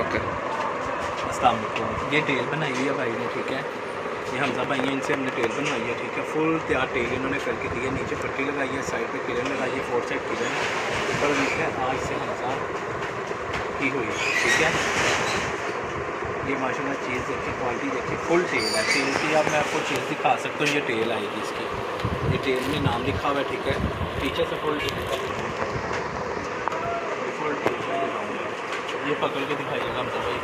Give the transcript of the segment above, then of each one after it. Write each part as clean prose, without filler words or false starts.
Okay. अस्सलाम वालेकुम। ये टेल बनाई हुई है भाई ने, ठीक है। ये हमजा भाई हैं, इनसे हमने टेल बनवाई है, ठीक है। फुल तैयार टेल इन्होंने करके दी है। नीचे पट्टी लगाई है, साइड पे किरण लगाई है, 4 साइड किरण ऊपर लिखा है आज से हमजा की हुई, ठीक है। ये माशाल्लाह चीज़ देखिए, क्वालिटी देखिए, फुल टेल है। टेल की अब मैं आपको चीज़ दिखा सकता हूँ। ये टेल आएगी इसकी, ये टेल में नाम लिखा हुआ है, ठीक है। पीछे से फुल टेल है, फुल टेल का ये राउंड है। ये पकड़ के दिखाइएगा हमजा भाई,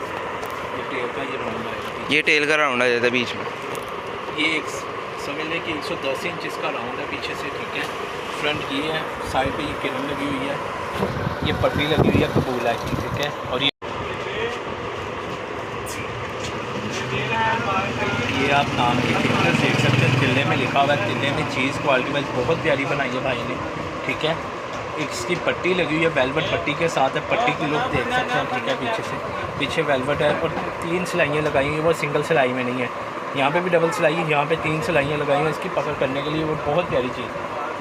ये टेल का ये राउंड आएगा। ये टेल का राउंड आ जाता है बीच में। ये एक समझ लें कि 110 इंच इसका राउंड है पीछे से, ठीक है। फ्रंट ये है, साइड पे ये किरण लगी हुई है, ये पट्टी लगी हुई है कबूला की, ठीक है। और ये आप नाम की पिक्चर देख सकते हैं, तिल्ले में लिखा हुआ है। तिल्ले में चीज़ क्वालिटी वाइज बहुत प्यारी बनाई है भाई ने, ठीक है। इसकी पट्टी लगी हुई है, वेलवेट पट्टी के साथ है। पट्टी की लुक देख सकते हैं, ठीक है। पीछे से पीछे वेलवेट है और 3 सिलाइयाँ लगाई हुई, वो सिंगल सिलाई में नहीं है। यहाँ पे भी डबल सिलाई है, यहाँ पे 3 सिलाइयाँ लगाई हैं इसकी पकड़ करने के लिए। वो बहुत प्यारी चीज़,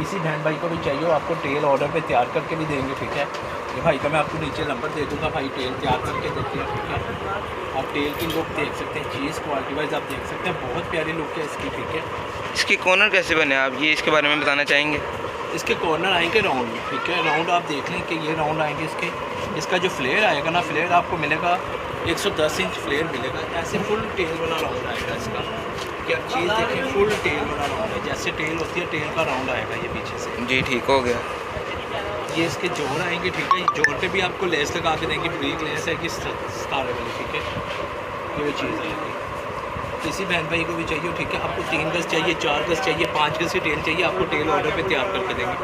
इसी बहन भाई को भी चाहिए हो आपको टेल ऑर्डर पे तैयार करके भी देंगे, ठीक है। ये भाई का मैं आपको नीचे नंबर दे दूँगा, भाई टेल तैयार करके देते हैं, ठीक है। आप टेल की लुक देख सकते हैं, चीज़ क्वालिटी वाइज आप देख सकते हैं, बहुत प्यारी लुक है इसकी, ठीक है। इसके कॉर्नर कैसे बने आप ये इसके बारे में बताना चाहेंगे? इसके कॉर्नर आएंगे राउंड, ठीक है। राउंड आप देख लें कि ये राउंड आएंगे इसके। इसका जो फ्लेयर आएगा ना, फ्लेयर आपको मिलेगा 110 इंच फ्लेयर मिलेगा। ऐसे फुल टेल वाला राउंड आएगा इसका। क्या चीज़ देखिए, फुल टेल वाला राउंड है, जैसे टेल होती है टेल का राउंड आएगा ये पीछे से। जी ठीक हो गया। ये इसके जोड़ आएंगे, ठीक है। जोड़ पे भी आपको लेस लगा के देंगे, ब्रीक लेस है कि स्टार वाली, ठीक है। ये वो चीज़ आएगी। किसी बहन भाई को भी चाहिए, ठीक है। आपको 3 गज चाहिए, 4 गज चाहिए, 5 गज की टेल चाहिए, आपको टेल ऑर्डर पे तैयार करके देंगे।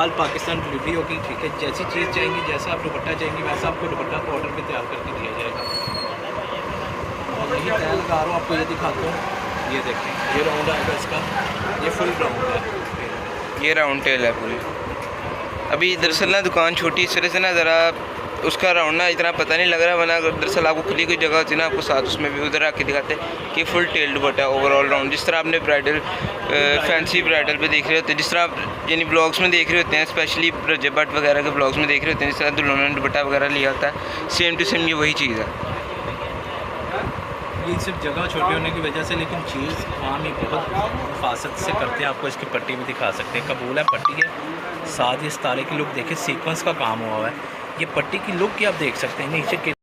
ऑल पाकिस्तान डिलीवरी होगी, ठीक है। जैसी चीज़ चाहेंगी, जैसा आप दुपट्टा चाहेंगे, वैसा आपको दुपट्टा को ऑर्डर पे तैयार करके दिया जाएगा। और यही तैयार लगा रहा हूँ, आपको ये दिखाता हूँ। ये देखें, ये राउंड आएगा इसका, ये फुल राउंड है, ये राउंड टेल है पूरी। अभी दरअसल ना दुकान छोटी, इस तरह से ना ज़रा उसका राउंड ना इतना पता नहीं लग रहा, वरना अगर दरअसल आपको खुली कोई जगह होती ना, आपको साथ उसमें भी उधर आके दिखाते कि full tail dupatta overall round. जिस तरह आपने ब्राइडल फैंसी ब्राइडल पे देख रहे होते हैं, जिस तरह आप यानी ब्लॉग्स में देख रहे होते हैं, स्पेशली रजब भट्ट वगैरह के ब्लॉग्स में देख रहे होते हैं, जिस तरह दुल्हनों ने दुपट्टा वगैरह लिया होता है, सेम टू सेम ये वही चीज़ है। ये सिर्फ जगह छोटी होने की वजह से, लेकिन चीज़ काम ही बहुत हिफाजत से करते हैं। आपको इसकी पट्टी भी दिखा सकते हैं, कबूल है पट्टी है। साथ ही इस तारे की लुक देखिए, सीक्वेंस का काम हुआ है। ये पट्टी की लुक की आप देख सकते हैं, नीचे के